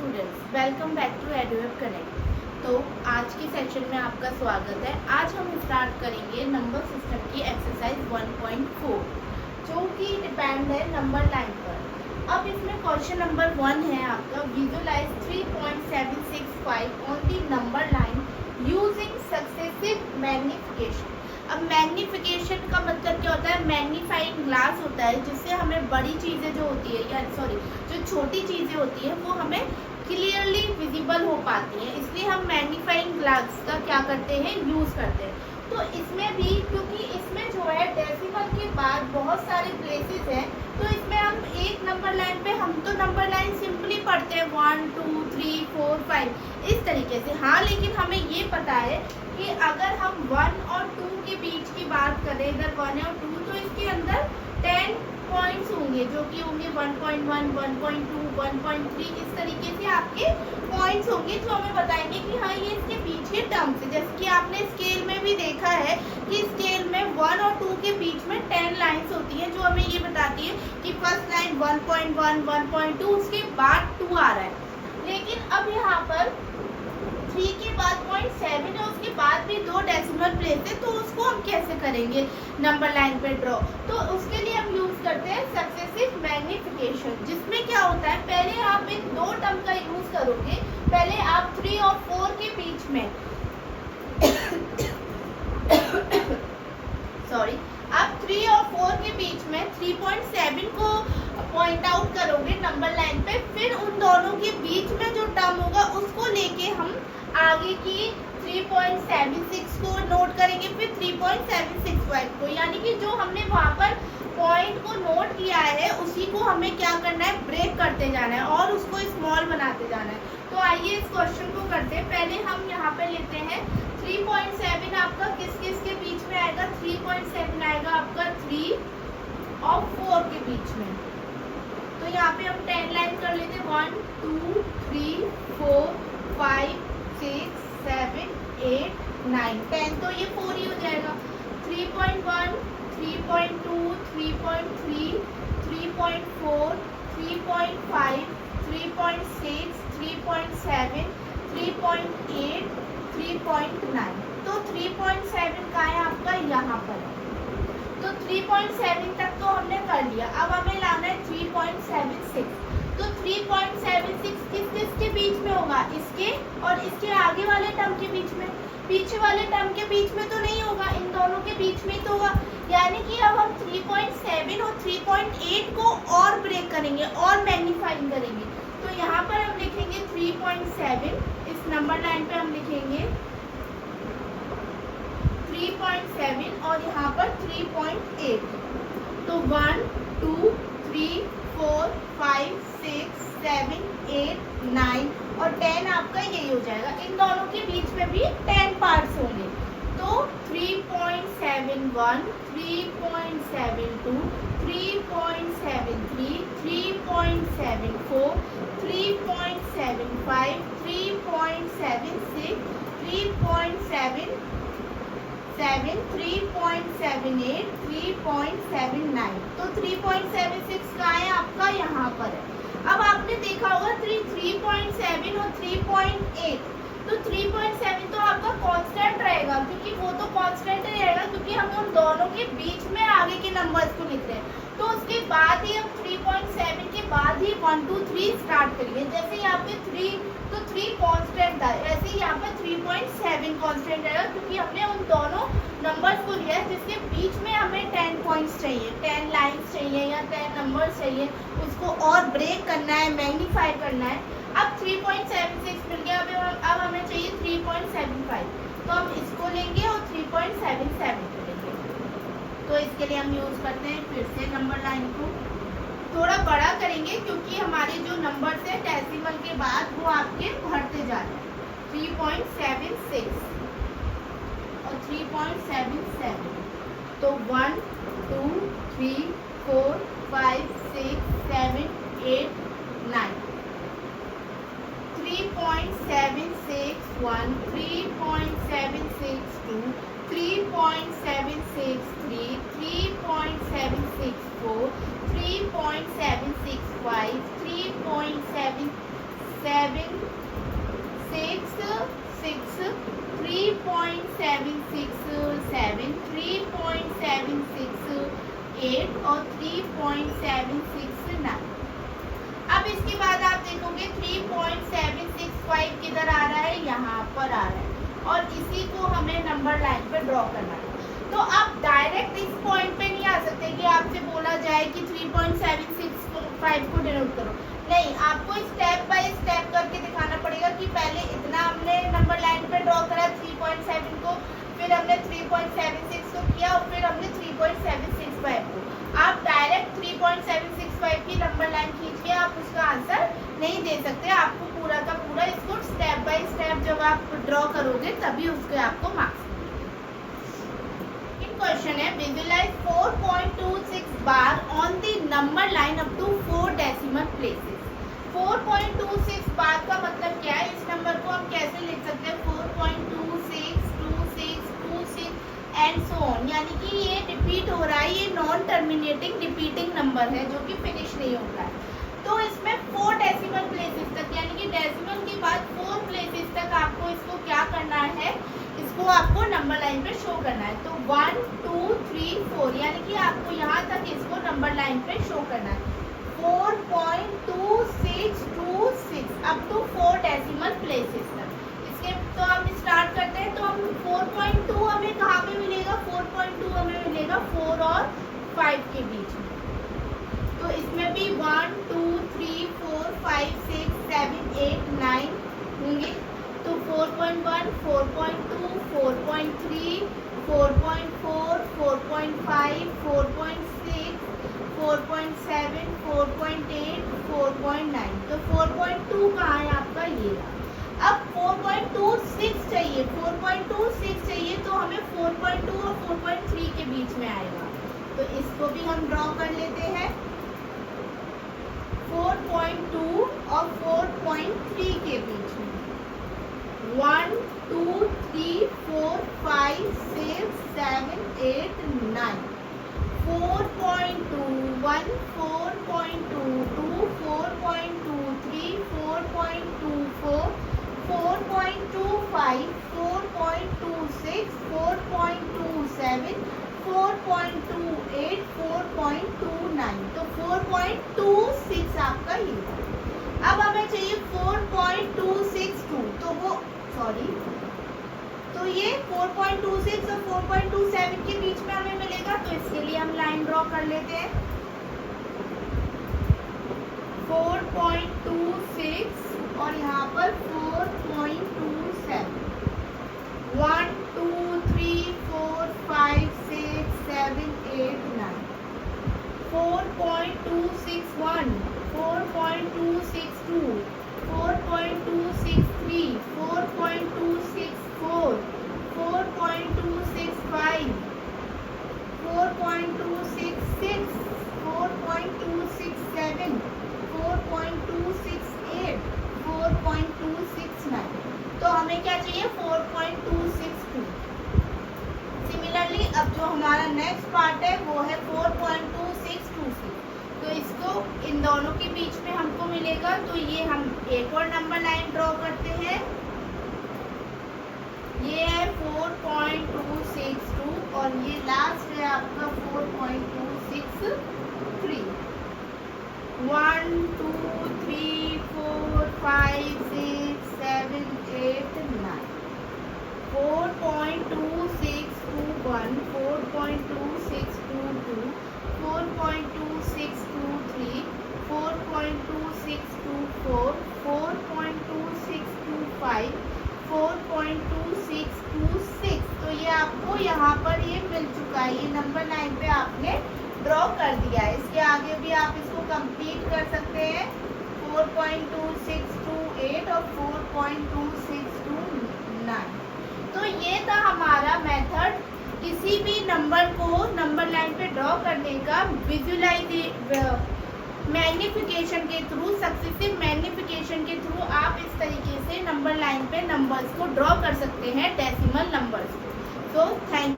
Students, welcome back to Eduweb Connect. तो आज की सेशन में आपका स्वागत है। आज हम स्टार्ट करेंगे नंबर सिस्टम की एक्सरसाइज 1.4 जो कि डिपेंड है नंबर लाइन पर। अब इसमें क्वेश्चन नंबर 1 है आपका, visualise 3.765 on the number line using successive magnification. अब मैग्निफिकेशन का मतलब क्या होता है? मैग्नीफाइंग ग्लास होता है जिससे हमें बड़ी चीज़ें जो होती है या जो छोटी चीज़ें होती है वो हमें क्लियरली विजिबल हो पाती हैं, इसलिए हम मैग्नीफाइंग ग्लास का क्या करते हैं, यूज़ करते हैं। तो इसमें भी क्योंकि इसमें जो है डेसिमल के बाद बहुत सारे प्लेसेस हैं, तो इसमें हम एक नंबर लाइन पे हम तो नंबर लाइन सिंपली पढ़ते हैं 1 2 3 4 5 इस तरीके से। हाँ, लेकिन हमें ये पता है कि अगर हम 1 और 2 के बीच की बात करें, इधर 1 और 2, तो इसके अंदर 10 पॉइंट्स होंगे जो कि होंगे 1.1 1.2 1.3 इस तरीके से आपके पॉइंट्स होंगे जो हमें बताएंगे कि हाँ ये इसके बीच के टर्म्स है। जैसे कि आपने स्केल में भी देखा है कि स्केल में 1 और 2 के बीच में 10 लाइंस होती हैं जो हमें ये बताती है कि फर्स्ट लाइन 1.1 1.2 उसके बाद 2 आ रहा है। लेकिन अब यहाँ पर 3 के बाद 0.7 है, उसके बाद भी 2 डेसिमल प्लेस है, तो उसको हम कैसे करेंगे नंबर लाइन पे ड्रॉ? तो उसके लिए हम यूज करते हैं सक्सेसिव मैग्निफिकेशन, जिसमें क्या होता है, पहले आप इन 2 टर्म का यूज करोगे। पहले आप 3 और 4 के बीच में सॉरी आप 3 और 4 के बीच में 3.7 को पॉइंट आउट करोगे नंबर लाइन पे, फिर उन दोनों के बीच में जो टर्म होगा उसको लेके हम आगे की 3.76 को नोट करेंगे, फिर 3.765 को, यानी कि जो हमने वहाँ पर पॉइंट को नोट किया है उसी को हमें क्या करना है, ब्रेक करते जाना है और उसको स्मॉल बनाते जाना है। तो आइए इस क्वेश्चन को करते हैं। पहले हम यहाँ पे लेते हैं 3.7 आपका किस किस के बीच में आएगा? 3.7 आएगा आपका 3 और 4 के बीच में। तो यहाँ पे हम 10 लाइन कर लेते हैं, 1 2 3 4 5 6 7 8 9 10, तो ये 4 ही हो जाएगा। 3.1 3.2 3.3 3.4 3.5 3.6 3.7 3.8 3.9, तो 3.7 का है आपका यहाँ पर। तो 3.7 तक तो हमने कर लिया, अब हमें लाना है 3.76। तो 3.76 किस के बीच में होगा? इसके और इसके आगे वाले टर्म के बीच में। पीछे वाले टर्म के बीच में तो नहीं होगा, इन दोनों के बीच में तो होगा। यानी कि अब हम 3.7 और 3.8 को और ब्रेक करेंगे और मैग्नीफाइंग करेंगे। तो यहाँ पर हम लिखेंगे 3.7, इस नंबर लाइन पे हम लिखेंगे 3.7 और यहाँ पर 3.8। तो 1 2 3 4 5 6 7 8 9 और 10 आपका यही हो जाएगा। इन दोनों के बीच में भी 10 पार्ट्स होंगे। तो 3.71 3.72 3.73 3.74 3.75 3.76 3.7 3.78 3.79, तो 3.76 का है आपका यहाँ पर है। अब आपने देखा होगा 3.7 और 3.8, तो 3.7 तो आपका कांस्टेंट रहेगा क्योंकि वो तो कांस्टेंट ही रहेगा क्योंकि हम उन दोनों के बीच में आगे के नंबर्स को लिख रहे हैं। तो उसके बाद ही हम 3.7 के बाद ही 1 2 3 स्टार्ट करेंगे। जैसे यहाँ पे 3 तो 3 कांस्टेंट था, ऐसे ही यहाँ पर 3.7 कांस्टेंट रहेगा क्योंकि हमने उन दोनों नंबर्स को लिया है जिसके बीच में हमें 10 पॉइंट्स चाहिए, 10 लाइन्स चाहिए या 10 नंबर्स चाहिए, उसको और ब्रेक करना है, मैग्नीफाई करना है। अब 3.76 मिल गया, अब हमें चाहिए 3.75, तो हम इसको लेंगे और 3.77 को लेंगे। तो इसके लिए हम यूज़ करते हैं फिर से नंबर लाइन को थोड़ा बड़ा करेंगे क्योंकि हमारे जो नंबर्स है डेसिमल के बाद वो आपके बढ़ते जा रहे हैं। 3.76 और 3.77, तो 1 2 3 4 5 6 7 8 9 3.761 3.762 3.763 3.764 3.765 3.7 3.766, 3.767, 3.768 और 3.769। अब इसके बाद आप देखोगे 3.765 किधर आ रहा है, यहाँ पर आ रहा है, और इसी को हमें नंबर लाइन पे ड्रॉ करना है। तो आप डायरेक्ट इस पॉइंट पे नहीं आ सकते कि आपसे बोला जाए कि 3.765 को डिनोट करो, नहीं, आपको स्टेप बाय स्टेप करके दिखाना पड़ेगा कि पहले इतना हमने नंबर लाइन पे ड्रॉ करा 3.7 को, फिर हमने 3.76 को किया और फिर हमने 3.765 को। आप डायरेक्ट 3.765 की नंबर लाइन खींच के आप उसका आंसर नहीं दे सकते, आपको पूरा का पूरा इसको स्टेप बाय स्टेप जब आप ड्रॉ करोगे तभी उसके आपको मार्क्स। क्वेश्चन है, visualise 4.26 bar on the number line up to 4 decimal places. 4.26 bar का मतलब क्या है, इस नंबर को हम कैसे लिख सकते हैं, 4.262626 एंड सो ऑन, यानी कि ये रिपीट हो रहा है, ये नॉन टर्मिनेटिंग रिपीटिंग नंबर है जो कि फिनिश नहीं होता है। तो इसमें 4 डेसिमल प्लेसेस तक, यानी कि डेसिमल के बाद 4 प्लेसेस तक आपको इसको क्या करना है, इसको आपको नंबर लाइन पे शो करना है। तो 1 2 3 4, यानी कि आपको यहाँ तक इसको नंबर लाइन पे शो करना है। 4.2626 अप टू 4 डेसिमल प्लेसेस तक। इसके तो हम स्टार्ट करते हैं, तो हम 4.2 हमें कहाँ पे मिलेगा, 4.2 हमें मिलेगा 4 और 5 के बीच में। तो इसमें भी 1 2 3 4 5 6 7 8 9 होंगे। तो 4.1 4.2 4.3 4.4 4.5 4.6 4.7 4.8 4.9। तो 4.2 कहाँ है आपका, ये रहा। अब 4.26 चाहिए, 4.26 चाहिए तो हमें 4.2 और 4.3 के बीच में आएगा। तो इसको भी हम ड्रॉ कर लेते हैं, 4.2 और 4.3 के बीच में 1 2 3 4 5 6 7 8 9। 4.2 1 4.2 2 4.23 4.24 4.25 4.26 4.27 4.28 4.29। तो 4.26 आपका ये। अब हमें चाहिए 4.262, तो वो तो ये 4.26 और 4.27 के बीच में हमें मिलेगा। तो इसके लिए हम लाइन ड्रॉ कर लेते हैं, 4.26 और यहाँ पर 4.27, 1 2 3 4 5 6 7 8 9। 4.261 4.262 4.263 4.264 4.265 4.266 4.267 4.268 4.269। तो हमें क्या चाहिए, 4.262। सिमिलरली अब जो हमारा नेक्स्ट पार्ट है वो है 4.2626। तो इसको इन दोनों के बीच में हमको मिलेगा। तो ये हम एक और नंबर लाइन ड्रॉ करते हैं, ये है 4.262 और ये लास्ट है आपका 4.263। 1 2 3 4 5 6 7 8 9। 4.2621 4.2622 4.2623 4.2624 4.2625 4.2626। तो ये आपको यहाँ पर ये मिल चुका है, ये नंबर लाइन पे आपने ड्रॉ कर दिया है। इसके आगे भी आप इसको कंप्लीट कर सकते हैं, 4.2628 और 4.2629। तो ये था हमारा मेथड किसी भी नंबर को नंबर लाइन पे ड्रॉ करने का, मैग्निफिकेशन के थ्रू, सक्सेसिव मैग्निफिकेशन के थ्रू आप इस तरीके से नंबर लाइन पे नंबर्स को ड्रॉ कर सकते हैं, डेसिमल नंबर्स को। So thank